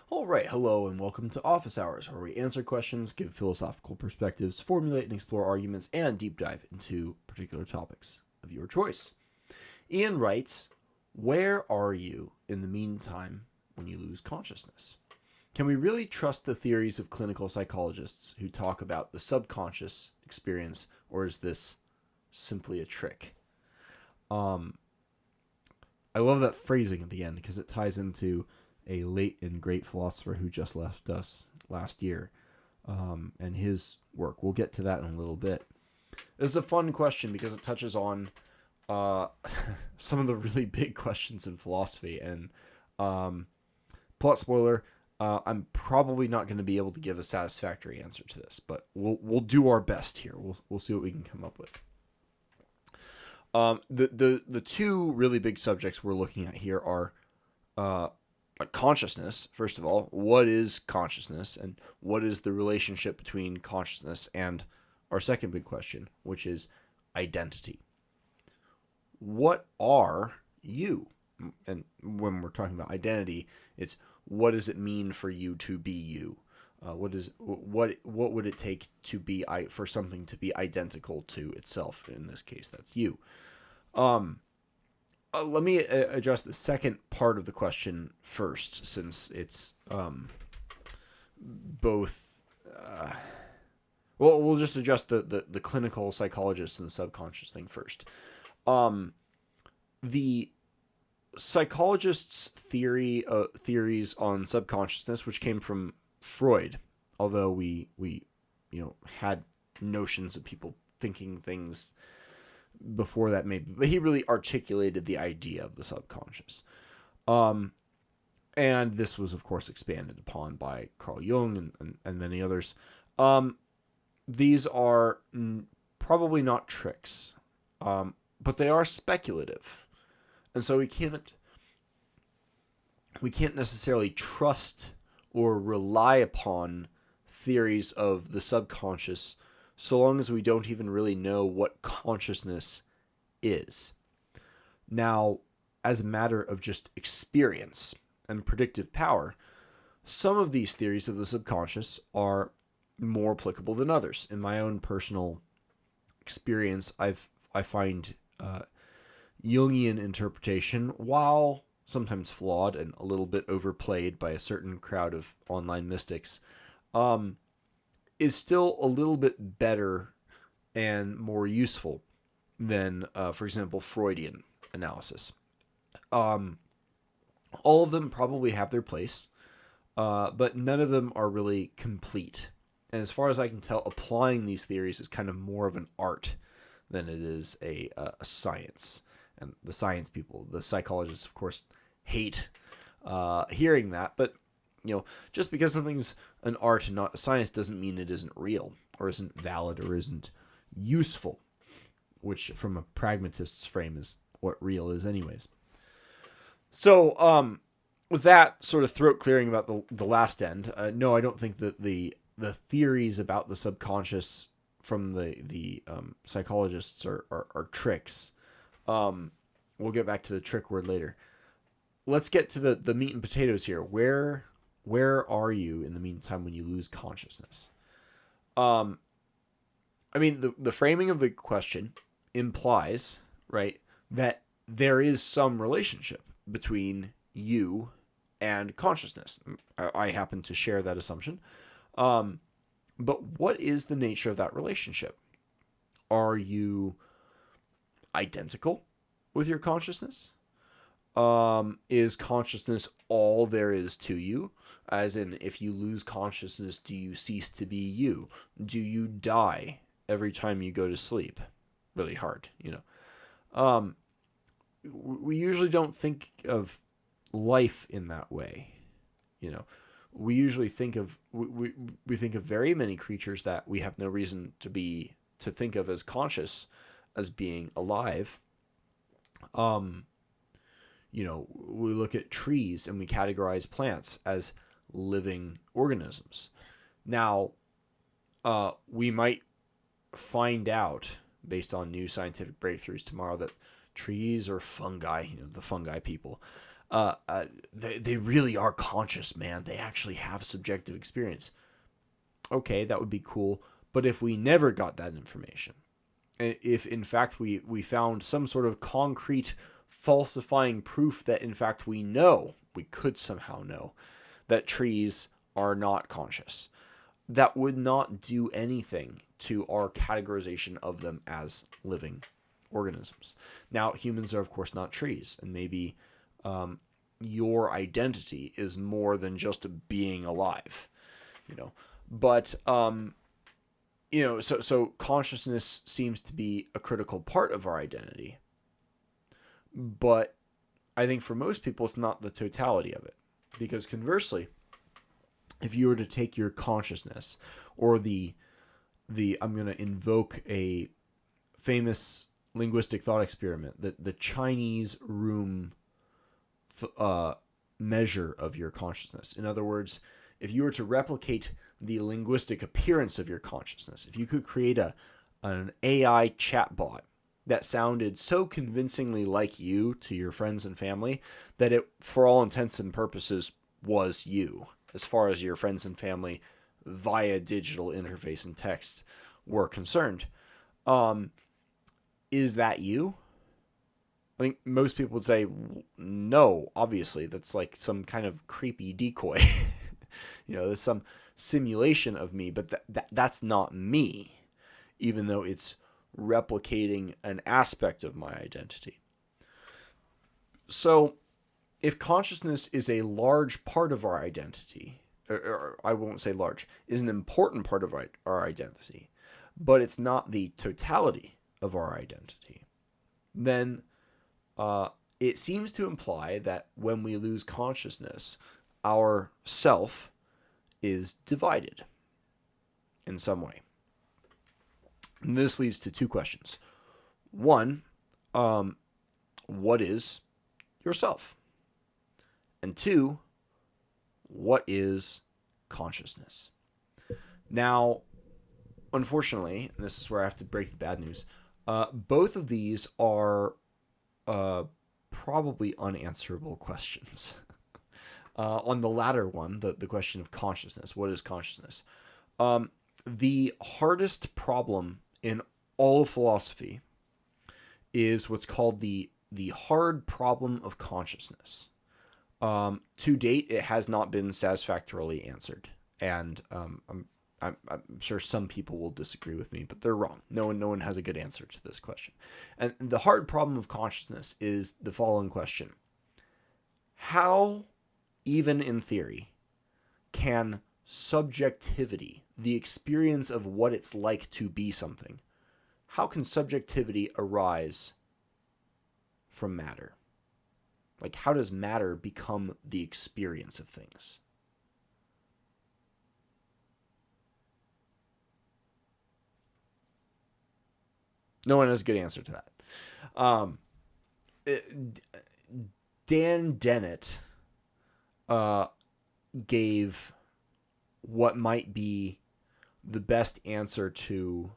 All right, hello and welcome to Office Hours, where we answer questions, give philosophical perspectives, formulate and explore arguments, and deep dive into particular topics of your choice. Ian writes, "Where are you in the meantime when you lose consciousness? Can we really trust the theories of clinical psychologists who talk about the subconscious experience, or is this simply a trick?" I love that phrasing at the end because it ties into a late and great philosopher who just left us last year, and his work. We'll get to that in a little bit. This is a fun question because it touches on some of the really big questions in philosophy. And plot spoiler, I'm probably not going to be able to give a satisfactory answer to this, but we'll do our best here. We'll see what we can come up with. The two really big subjects we're looking at here are consciousness. First of all, what is consciousness, and what is the relationship between consciousness and our second big question, which is identity. What are you? And when we're talking about identity, it's what does it mean for you to be you? What would it take to be for something to be identical to itself? In this case, that's you. Let me address the second part of the question first, since it's both. We'll just address the clinical psychologist and the subconscious thing first. The psychologists' theories on subconsciousness, which came from Freud, although we had notions of people thinking things before that maybe, but he really articulated the idea of the subconscious. And this was, of course, expanded upon by Carl Jung and many others. These are probably not tricks, but they are speculative. And so we can't necessarily trust or rely upon theories of the subconscious so long as we don't even really know what consciousness is. Now, as a matter of just experience and predictive power, some of these theories of the subconscious are more applicable than others. In my own personal experience, I find Jungian interpretation, while sometimes flawed and a little bit overplayed by a certain crowd of online mystics, is still a little bit better and more useful than, for example, Freudian analysis. All of them probably have their place, but none of them are really complete. And as far as I can tell, applying these theories is kind of more of an art than it is a science. And the science people, the psychologists, of course, hate hearing that, but just because something's an art and not a science doesn't mean it isn't real or isn't valid or isn't useful, which from a pragmatist's frame is what real is anyways. So with that sort of throat clearing about the last end, no, I don't think that the theories about the subconscious from the psychologists are tricks. We'll get back to the trick word later. Let's get to the meat and potatoes here. Where are you in the meantime when you lose consciousness? I mean, the framing of the question implies, right, that there is some relationship between you and consciousness. I happen to share that assumption. But what is the nature of that relationship? Are you identical with your consciousness? Is consciousness all there is to you? As in, if you lose consciousness, do you cease to be you? Do you die every time you go to sleep? Really hard, We usually don't think of life in that way. We usually think of we think of very many creatures that we have no reason to think of as conscious as being alive. We look at trees and we categorize plants as living organisms. Now, we might find out, based on new scientific breakthroughs tomorrow, that trees are fungi, the fungi people. They really are conscious, man. They actually have subjective experience. Okay, that would be cool. But if we never got that information, and if in fact we found some sort of concrete falsifying proof that in fact we could somehow know that trees are not conscious, that would not do anything to our categorization of them as living organisms. Now, humans are, of course, not trees, and maybe your identity is more than just being alive, you know. But so consciousness seems to be a critical part of our identity, but I think for most people it's not the totality of it, because conversely, if you were to take your consciousness or the I'm going to invoke a famous linguistic thought experiment, the Chinese room measure of your consciousness. In other words, if you were to replicate the linguistic appearance of your consciousness, if you could create an AI chatbot that sounded so convincingly like you to your friends and family that it, for all intents and purposes, was you, as far as your friends and family via digital interface and text were concerned. Is that you? I think most people would say, no, obviously. That's like some kind of creepy decoy. There's some simulation of me, but that's not me, even though it's replicating an aspect of my identity. So if consciousness is a large part of our identity, or I won't say large, is an important part of our identity, but it's not the totality of our identity, then it seems to imply that when we lose consciousness, our self is divided in some way. And this leads to two questions. One, what is yourself? And two, what is consciousness? Now, unfortunately, and this is where I have to break the bad news, both of these are probably unanswerable questions. On the latter one, the question of consciousness, what is consciousness? The hardest problem in all of philosophy is what's called the hard problem of consciousness. To date, it has not been satisfactorily answered, and I'm sure some people will disagree with me, but they're wrong. No one has a good answer to this question. And the hard problem of consciousness is the following question: how, even in theory, can subjectivity, the experience of what it's like to be something, how can subjectivity arise from matter? Like, how does matter become the experience of things? No one has a good answer to that. Dan Dennett gave what might be the best answer to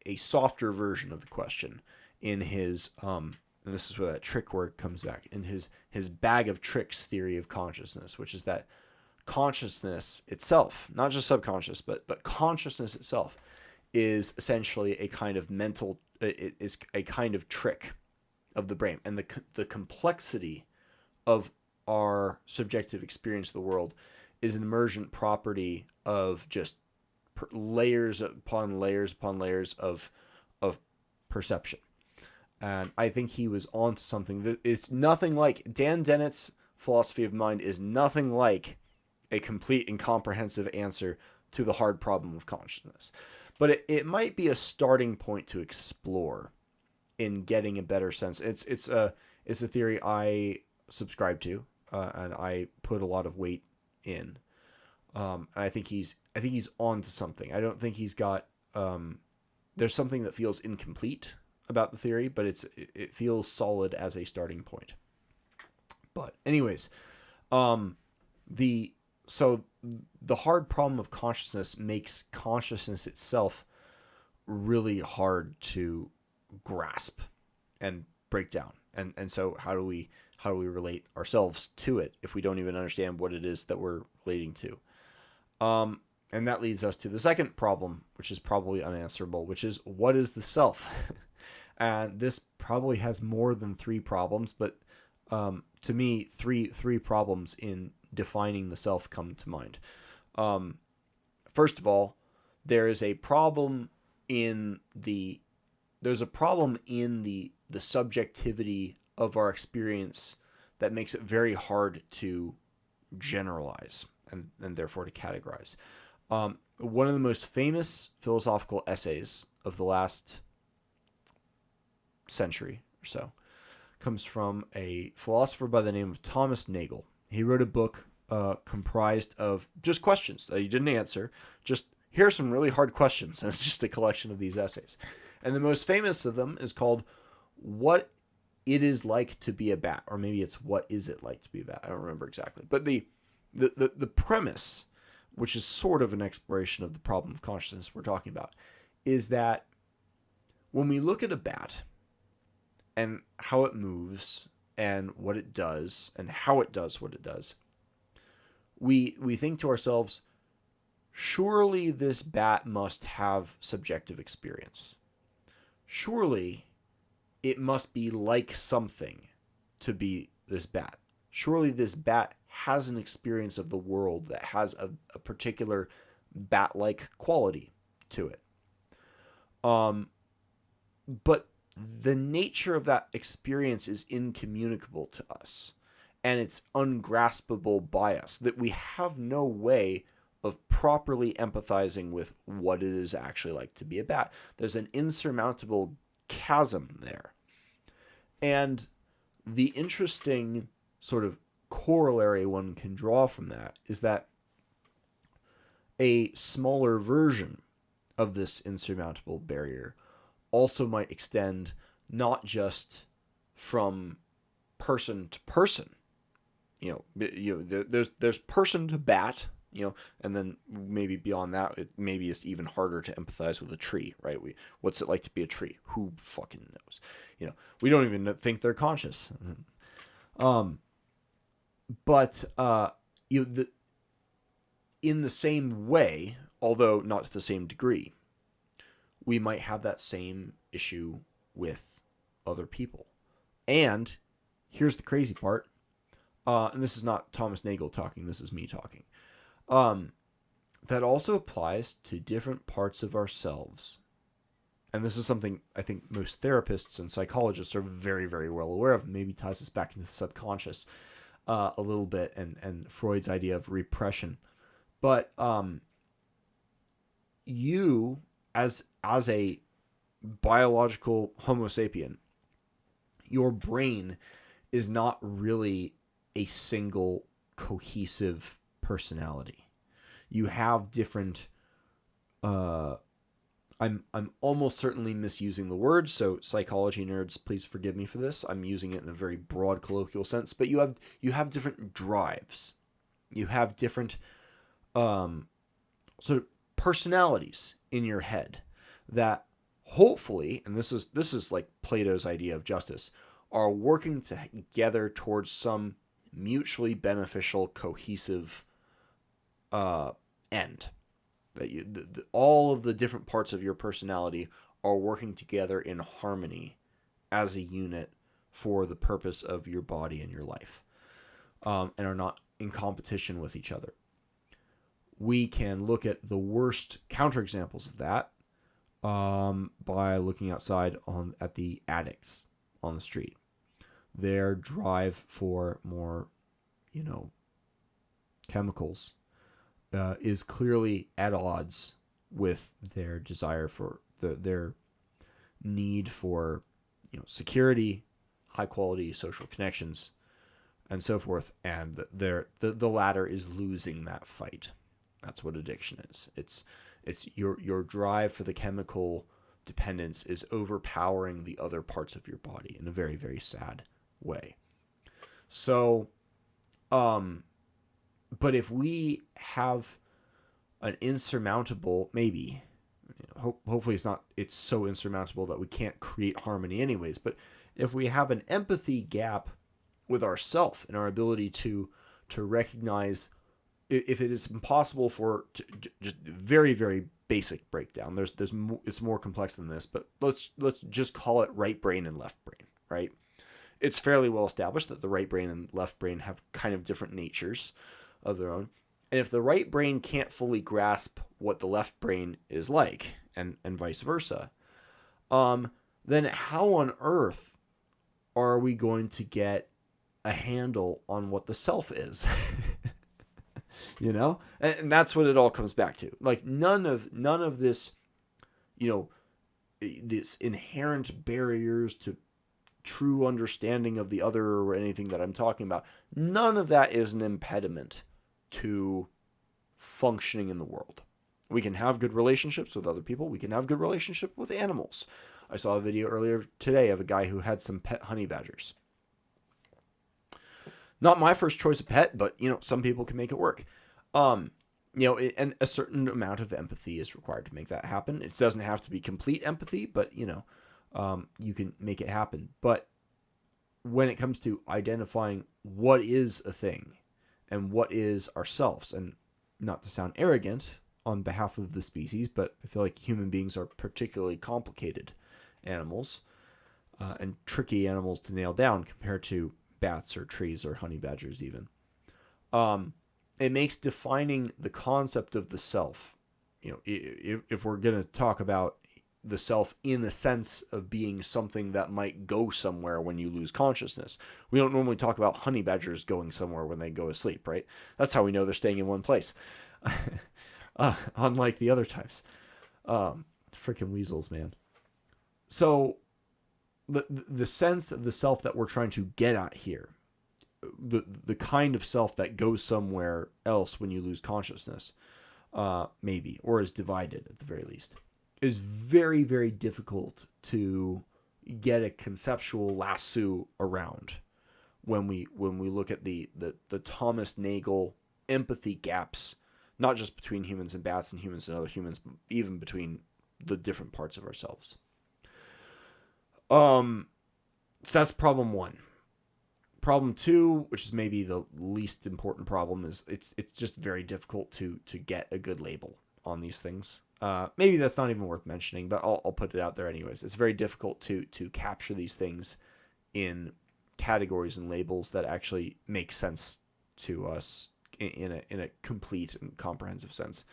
a softer version of the question in his and this is where that trick word comes back, in his bag of tricks theory of consciousness, which is that consciousness itself, not just subconscious, but consciousness itself, is essentially a kind of mental, it is a kind of trick of the brain, and the complexity of our subjective experience of the world is an emergent property of just layers upon layers upon layers of perception. And I think he was onto something. That it's nothing like Dan Dennett's philosophy of mind is nothing like a complete and comprehensive answer to the hard problem of consciousness. But it might be a starting point to explore in getting a better sense. It's a theory I subscribe to, and I put a lot of weight in. And I think he's on to something. I don't think he's got. There's something that feels incomplete about the theory, but it feels solid as a starting point. But anyways, the hard problem of consciousness makes consciousness itself really hard to grasp and break down. And so how do we relate ourselves to it if we don't even understand what it is that we're relating to? And that leads us to the second problem, which is probably unanswerable, which is, what is the self? And this probably has more than three problems, but to me, three problems in defining the self come to mind. First of all, there's a problem in the subjectivity of our experience that makes it very hard to generalize and therefore to categorize. One of the most famous philosophical essays of the last century or so comes from a philosopher by the name of Thomas Nagel. He wrote a book comprised of just questions that he didn't answer. Just, here are some really hard questions, and it's just a collection of these essays. And the most famous of them is called What It Is Like to Be a Bat, or maybe it's What Is It Like to Be a Bat? I don't remember exactly. But the premise, which is sort of an exploration of the problem of consciousness we're talking about, is that when we look at a bat and how it moves and what it does and how it does what it does, we think to ourselves, surely this bat must have subjective experience. Surely it must be like something to be this bat. Surely this bat has an experience of the world that has a particular bat-like quality to it. But the nature of that experience is incommunicable to us, and it's ungraspable by us, that we have no way of properly empathizing with what it is actually like to be a bat. There's an insurmountable chasm there. And the interesting sort of corollary one can draw from that is that a smaller version of this insurmountable barrier also might extend not just from person to person. There's person to bat, and then maybe beyond that, maybe it's even harder to empathize with a tree, right? What's it like to be a tree? Who fucking knows? We don't even think they're conscious. But in the same way, although not to the same degree, we might have that same issue with other people. And here's the crazy part. And this is not Thomas Nagel talking, this is me talking. That also applies to different parts of ourselves. And this is something I think most therapists and psychologists are very, very well aware of. Maybe ties us back into the subconscious a little bit, and Freud's idea of repression. But you, as a biological Homo sapien, your brain is not really a single cohesive personality. You have different I'm almost certainly misusing the word, so psychology nerds, please forgive me for this. I'm using it in a very broad colloquial sense, but you have different drives. You have different sort of personalities in your head that hopefully, and this is like Plato's idea of justice, are working together towards some mutually beneficial, cohesive end. That all of the different parts of your personality are working together in harmony as a unit for the purpose of your body and your life, and are not in competition with each other. We can look at the worst counterexamples of that by looking outside at the addicts on the street. Their drive for more, chemicals is clearly at odds with their desire for their need for security, high quality social connections, and so forth. And the latter is losing that fight. That's what addiction is. It's your drive for the chemical dependence is overpowering the other parts of your body in a very, very sad way. So, but if we have an insurmountable, maybe, hopefully it's so insurmountable that we can't create harmony anyways, but if we have an empathy gap with ourself and our ability to recognize, if it is impossible for just very, very basic breakdown. It's more complex than this, but let's just call it right brain and left brain, right? It's fairly well established that the right brain and left brain have kind of different natures of their own. And if the right brain can't fully grasp what the left brain is like, and vice versa, then how on earth are we going to get a handle on what the self is? You know? And that's what it all comes back to. Like none of this, this inherent barriers to true understanding of the other or anything that I'm talking about, none of that is an impediment to functioning in the world. We can have good relationships with other people. We can have good relationship with animals. I saw a video earlier today of a guy who had some pet honey badgers. Not my first choice of pet, but some people can make it work. And a certain amount of empathy is required to make that happen. It doesn't have to be complete empathy, but you can make it happen. But when it comes to identifying what is a thing and what is ourselves, and not to sound arrogant on behalf of the species, but I feel like human beings are particularly complicated animals and tricky animals to nail down compared to bats or trees or honey badgers even. It makes defining the concept of the self, if we're going to talk about the self in the sense of being something that might go somewhere when you lose consciousness. We don't normally talk about honey badgers going somewhere when they go to sleep, right? That's how we know they're staying in one place. Unlike the other types. Freaking weasels, man. So the sense of the self that we're trying to get at here, the kind of self that goes somewhere else when you lose consciousness, maybe, or is divided at the very least, is very, very difficult to get a conceptual lasso around when we look at the Thomas Nagel empathy gaps, not just between humans and bats and humans and other humans, but even between the different parts of ourselves. So that's problem one. Problem two, which is maybe the least important problem, is it's just very difficult to get a good label on these things. Maybe that's not even worth mentioning, but I'll put it out there anyways. It's very difficult to capture these things in categories and labels that actually make sense to us in a complete and comprehensive sense.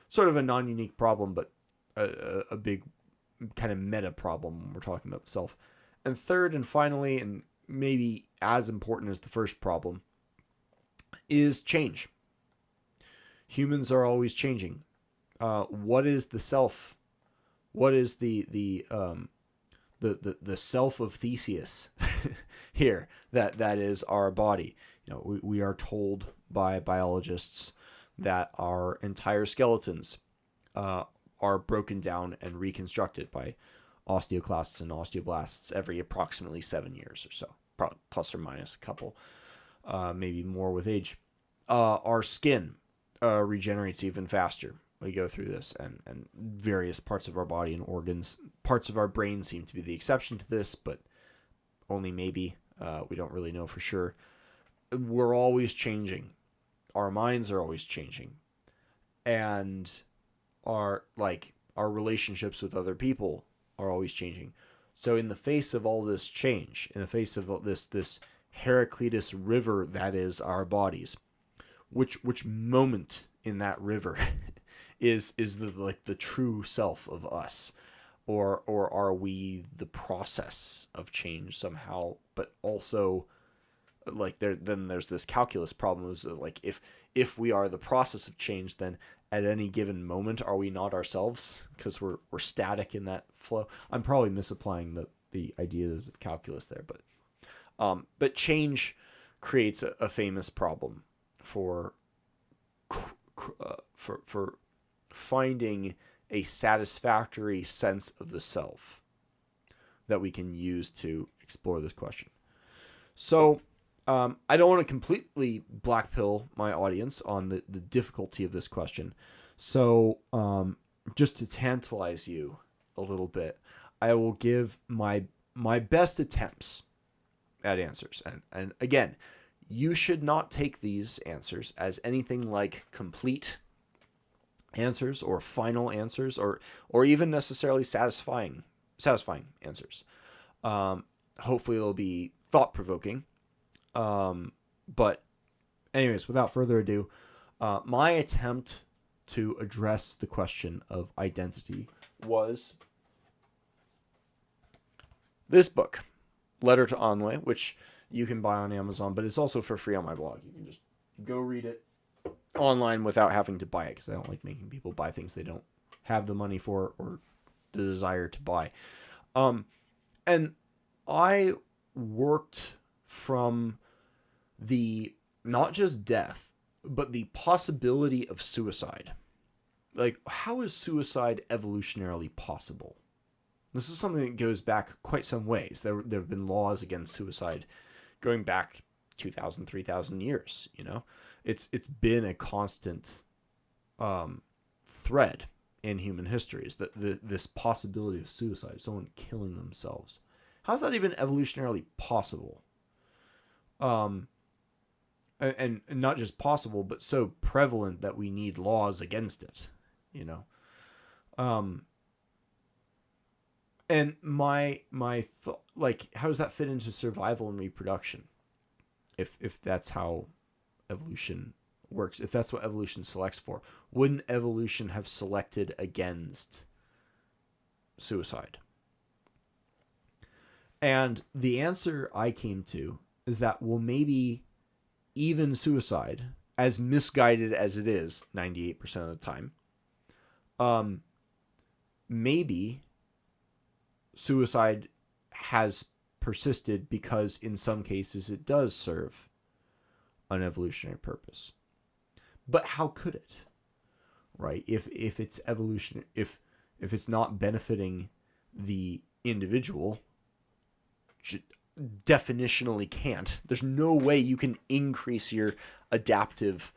Sort of a non-unique problem, but a big kind of meta problem when we're talking about the self. And third and finally, and maybe as important as the first problem, is change. Humans are always changing. What is the self? What is the self of Theseus here? That is our body. We are told by biologists that our entire skeletons are broken down and reconstructed by osteoclasts and osteoblasts every approximately 7 years or so, probably plus or minus a couple, maybe more with age. Our skin regenerates even faster. We go through this, and various parts of our body and organs, parts of our brain seem to be the exception to this, but only maybe. We don't really know for sure. We're always changing. Our minds are always changing. And our relationships with other people are always changing. So in the face of all this change, in the face of all this Heraclitus river that is our bodies, which moment in that river is the true self of us, or are we the process of change somehow? But also, then there's this calculus problem of if we are the process of change, then at any given moment are we not ourselves because we're static in that flow? I'm probably misapplying the ideas of calculus there, but change creates a famous problem for finding a satisfactory sense of the self that we can use to explore this question. So I don't want to completely black pill my audience on the difficulty of this question. So just to tantalize you a little bit, I will give my my best attempts at answers. And again, you should not take these answers as anything like complete answers or final answers or even necessarily satisfying answers. Hopefully they'll be thought-provoking. But anyways, without further ado, my attempt to address the question of identity was this book, Letter to Anwei, which you can buy on Amazon, but it's also for free on my blog. You can just go read it online without having to buy it, because I don't like making people buy things they don't have the money for or the desire to buy. And I worked from the not just death, but the possibility of suicide. Like, how is suicide evolutionarily possible? This is something that goes back quite some ways. There have been laws against suicide going back 2,000, 3,000 years, you know? It's been a constant thread in human history, is that this possibility of suicide, someone killing themselves. How's that even evolutionarily possible? And not just possible, but so prevalent that we need laws against it, you know? And my thought, like, how does that fit into survival and reproduction? If that's how evolution works, if that's what evolution selects for, wouldn't evolution have selected against suicide? And the answer I came to is that, well, maybe even suicide, as misguided as it is 98% of the time, maybe suicide has persisted because in some cases it does serve an evolutionary purpose. But how could it? Right? If it's evolution, if it's not benefiting the individual, definitionally can't. There's no way you can increase your adaptive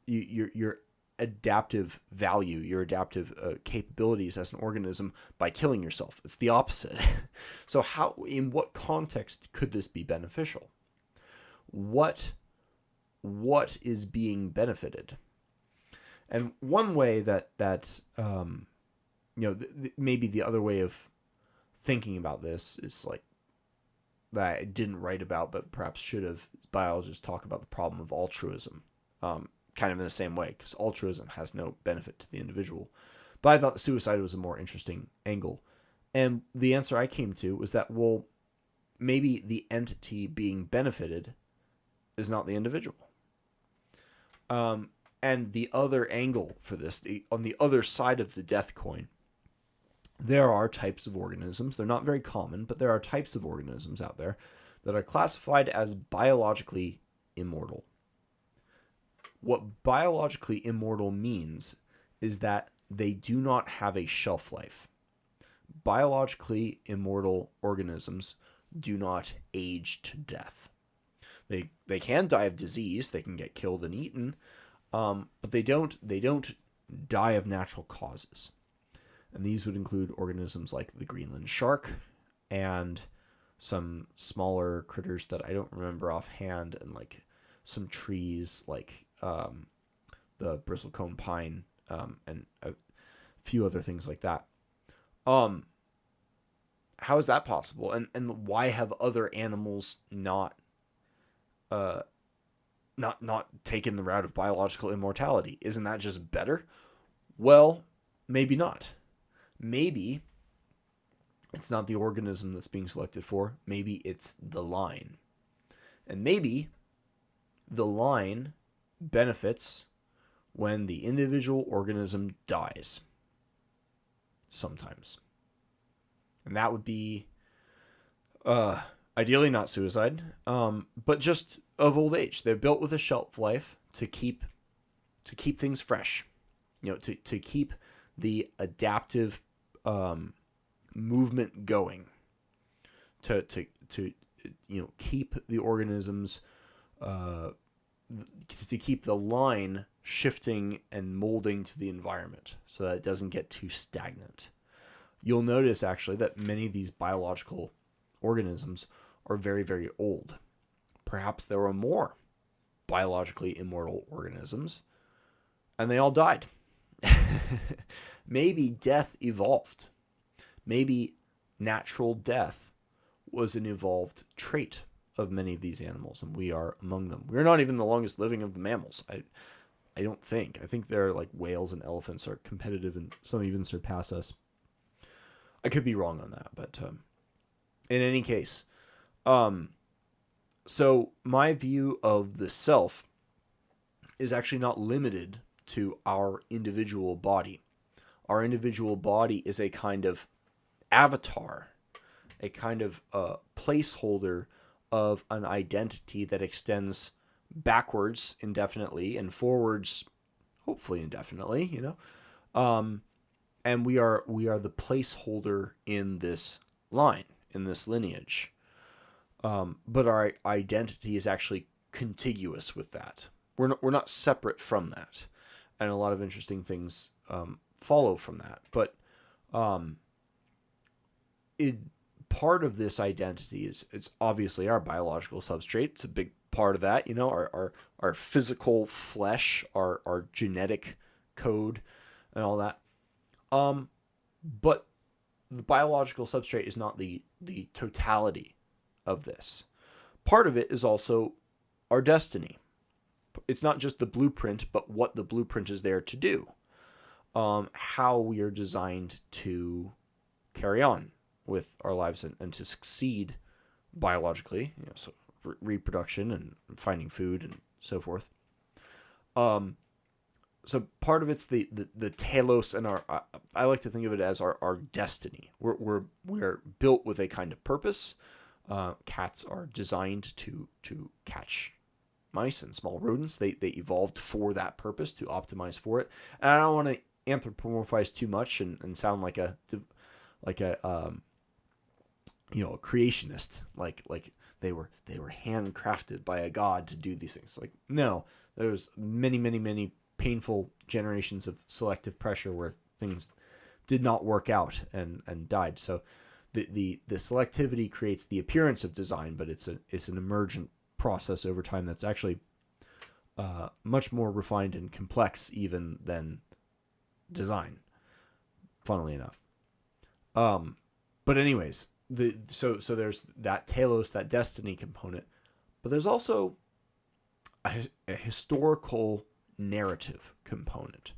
your adaptive value, your adaptive capabilities as an organism by killing yourself. It's the opposite. So how, in what context could this be beneficial? What is being benefited? And one way that maybe the other way of thinking about this is, like, that I didn't write about, but perhaps should have. Biologists talk about the problem of altruism, kind of in the same way, because altruism has no benefit to the individual. But I thought that suicide was a more interesting angle. And the answer I came to was that, well, maybe the entity being benefited is not the individual. And the other angle for this, on the other side of the death coin, there are types of organisms, they're not very common, but there are types of organisms out there that are classified as biologically immortal. What biologically immortal means is that they do not have a shelf life. Biologically immortal organisms do not age to death. They can die of disease, they can get killed and eaten, but they don't die of natural causes. And these would include organisms like the Greenland shark and some smaller critters that I don't remember offhand, and like some trees like the bristlecone pine and a few other things like that. How is that possible? And why have other animals not taken the route of biological immortality? Isn't that just better? Well, maybe not. Maybe it's not the organism that's being selected for. Maybe it's the line. And maybe the line benefits when the individual organism dies. Sometimes. And that would be ideally not suicide, but just of old age. They're built with a shelf life to keep things fresh. To keep the adaptive movement going, to keep the organisms to keep the line shifting and molding to the environment so that it doesn't get too stagnant. You'll notice actually that many of these biological organisms are very, very old. Perhaps there were more biologically immortal organisms and they all died. Maybe death evolved. Maybe natural death was an evolved trait of many of these animals, and we are among them. We're not even the longest living of the mammals. I don't think. I think they're like whales and elephants are competitive, and some even surpass us. I could be wrong on that, but in any case, so my view of the self is actually not limited to our individual body. Our individual body is a kind of avatar, a kind of placeholder of an identity that extends backwards indefinitely and forwards hopefully indefinitely, and we are the placeholder in this line, in this lineage, but our identity is actually contiguous with that. We're not separate from that, and a lot of interesting things follow from that, but part of this identity it's obviously our biological substrate. It's a big part of that, our physical flesh, our genetic code and all that. But the biological substrate is not the totality of this. Part of it is also our destiny. It's not just the blueprint, but what the blueprint is there to do. How we are designed to carry on with our lives and to succeed biologically, so reproduction and finding food and so forth. So part of it's the telos and I like to think of it as our destiny. We're built with a kind of purpose. Cats are designed to catch mice and small rodents. They evolved for that purpose, to optimize for it. And I don't want to anthropomorphize too much and sound like a creationist, like they were handcrafted by a god to do these things. Like, no, there was many painful generations of selective pressure where things did not work out and died. So the selectivity creates the appearance of design, but it's an emergent process over time that's actually much more refined and complex even than design, funnily enough. But anyways, so there's that telos, that destiny component, but there's also a historical narrative component.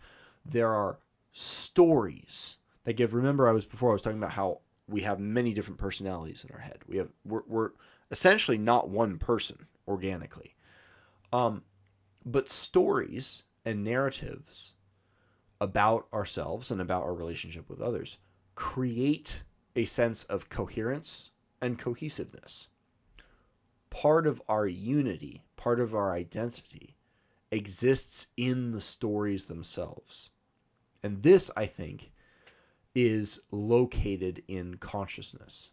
There are stories that give. Remember, I was talking about how we have many different personalities in our head. We're essentially not one person organically, but stories and narratives about ourselves and about our relationship with others create a sense of coherence and cohesiveness. Part of our unity, part of our identity exists in the stories themselves. And this, I think, is located in consciousness.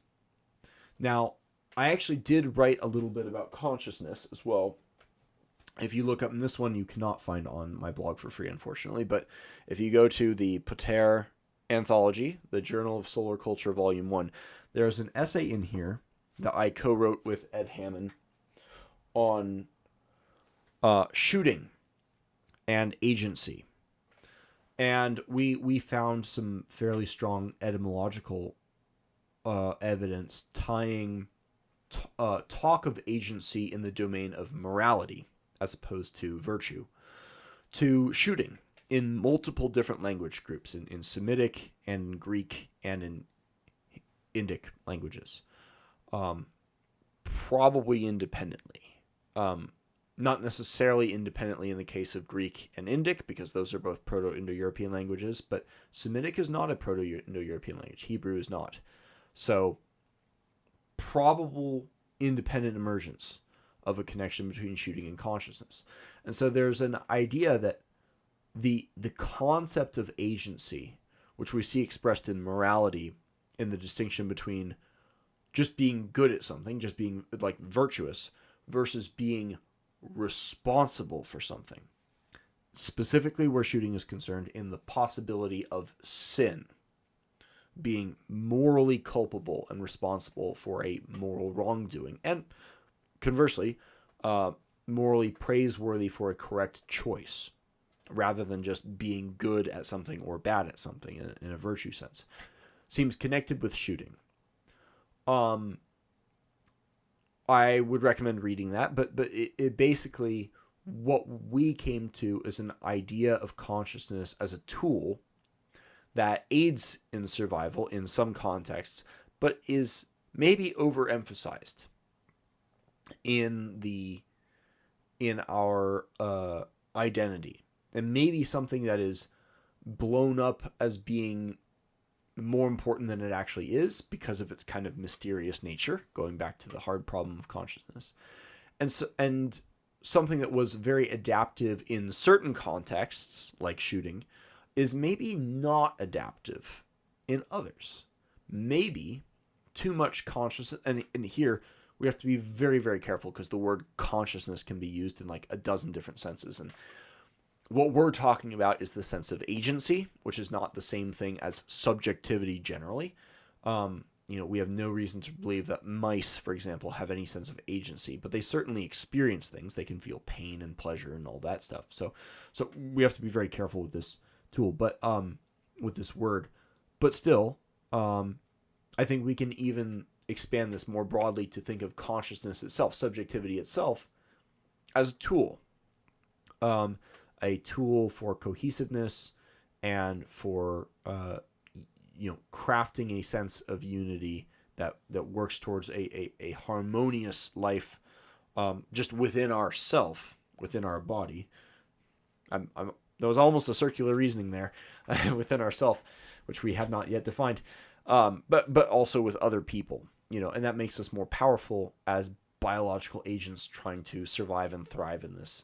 Now, I actually did write a little bit about consciousness as well. If you look up in this one, you cannot find on my blog for free, unfortunately. But if you go to the Pater Anthology, the Journal of Solar Culture, Volume 1, there's an essay in here that I co-wrote with Ed Hammond on shooting and agency. And we found some fairly strong etymological evidence tying talk of agency in the domain of morality, as opposed to virtue, to shooting in multiple different language groups, in Semitic and in Greek and in Indic languages, probably independentally. Not necessarily independently in the case of Greek and Indic, because those are both Proto-Indo-European languages, but Semitic is not a Proto-Indo-European language. Hebrew is not. So, probable independent emergence of a connection between shooting and consciousness. And so there's an idea that the concept of agency, which we see expressed in morality, in the distinction between just being good at something, just being like virtuous, versus being responsible for something. Specifically where shooting is concerned, in the possibility of sin, being morally culpable and responsible for a moral wrongdoing, and conversely, morally praiseworthy for a correct choice, rather than just being good at something or bad at something in a virtue sense. Seems connected with shooting. I would recommend reading that, but it basically, what we came to is an idea of consciousness as a tool that aids in survival in some contexts, but is maybe overemphasized in our identity, and maybe something that is blown up as being more important than it actually is because of its kind of mysterious nature, going back to the hard problem of consciousness, and something that was very adaptive in certain contexts, like shooting, is maybe not adaptive in others. Maybe too much consciousness, and here we have to be very, very careful because the word consciousness can be used in like a dozen different senses. And what we're talking about is the sense of agency, which is not the same thing as subjectivity generally. We have no reason to believe that mice, for example, have any sense of agency, but they certainly experience things. They can feel pain and pleasure and all that stuff. So we have to be very careful with this tool, but with this word. But still, I think we can even expand this more broadly to think of consciousness itself, subjectivity itself, as a tool. A tool for cohesiveness and for crafting a sense of unity that works towards a harmonious life, just within ourself, within our body. There was almost a circular reasoning there, within ourself, which we have not yet defined, but also with other people, and that makes us more powerful as biological agents trying to survive and thrive in this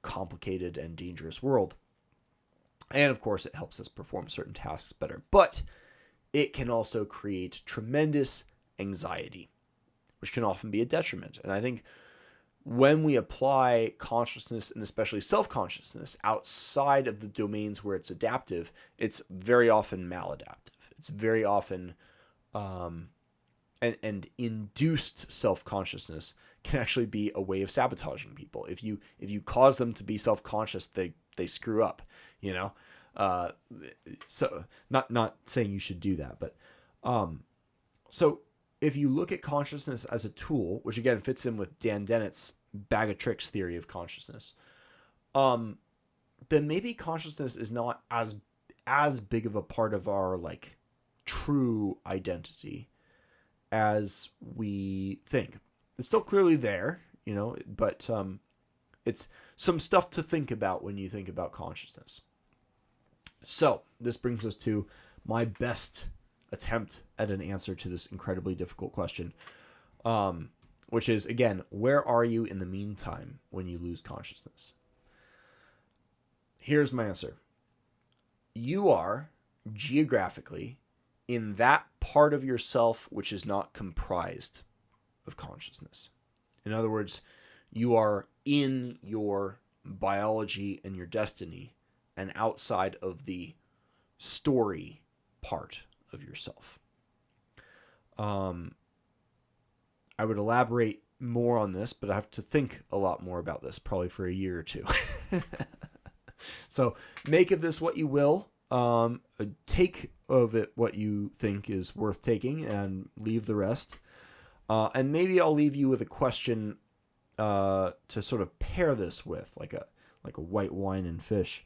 complicated and dangerous world. And of course, it helps us perform certain tasks better. But it can also create tremendous anxiety, which can often be a detriment. And I think when we apply consciousness, and especially self-consciousness, outside of the domains where it's adaptive, it's very often maladaptive. It's very often and induced self-consciousness can actually be a way of sabotaging people. If you cause them to be self-conscious, they screw up, so not saying you should do that, but so if you look at consciousness as a tool, which again fits in with Dan Dennett's bag of tricks theory of consciousness, then maybe consciousness is not as big of a part of our like true identity as we think. It's still clearly there, but it's some stuff to think about when you think about consciousness. So this brings us to my best attempt at an answer to this incredibly difficult question, which is, again, where are you in the meantime when you lose consciousness? Here's my answer. You are geographically in that part of yourself which is not comprised of consciousness. In other words, you are in your biology and your destiny and outside of the story part of yourself. I would elaborate more on this, but I have to think a lot more about this, probably for a year or two. So make of this what you will. Take of it what you think is worth taking and leave the rest. And maybe I'll leave you with a question to sort of pair this with, like a white wine and fish.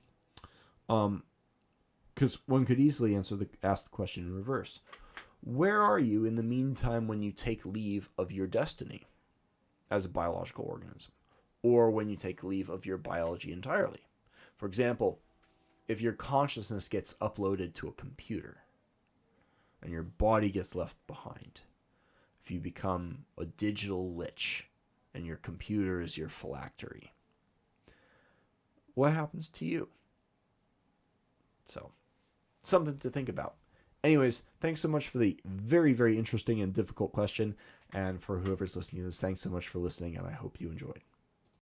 Because one could easily ask the question in reverse. Where are you in the meantime when you take leave of your destiny as a biological organism? Or when you take leave of your biology entirely? For example, if your consciousness gets uploaded to a computer and your body gets left behind, if you become a digital lich and your computer is your phylactery, what happens to you? So, something to think about. Anyways, thanks so much for the very, very interesting and difficult question. And for whoever's listening to this, thanks so much for listening, and I hope you enjoyed.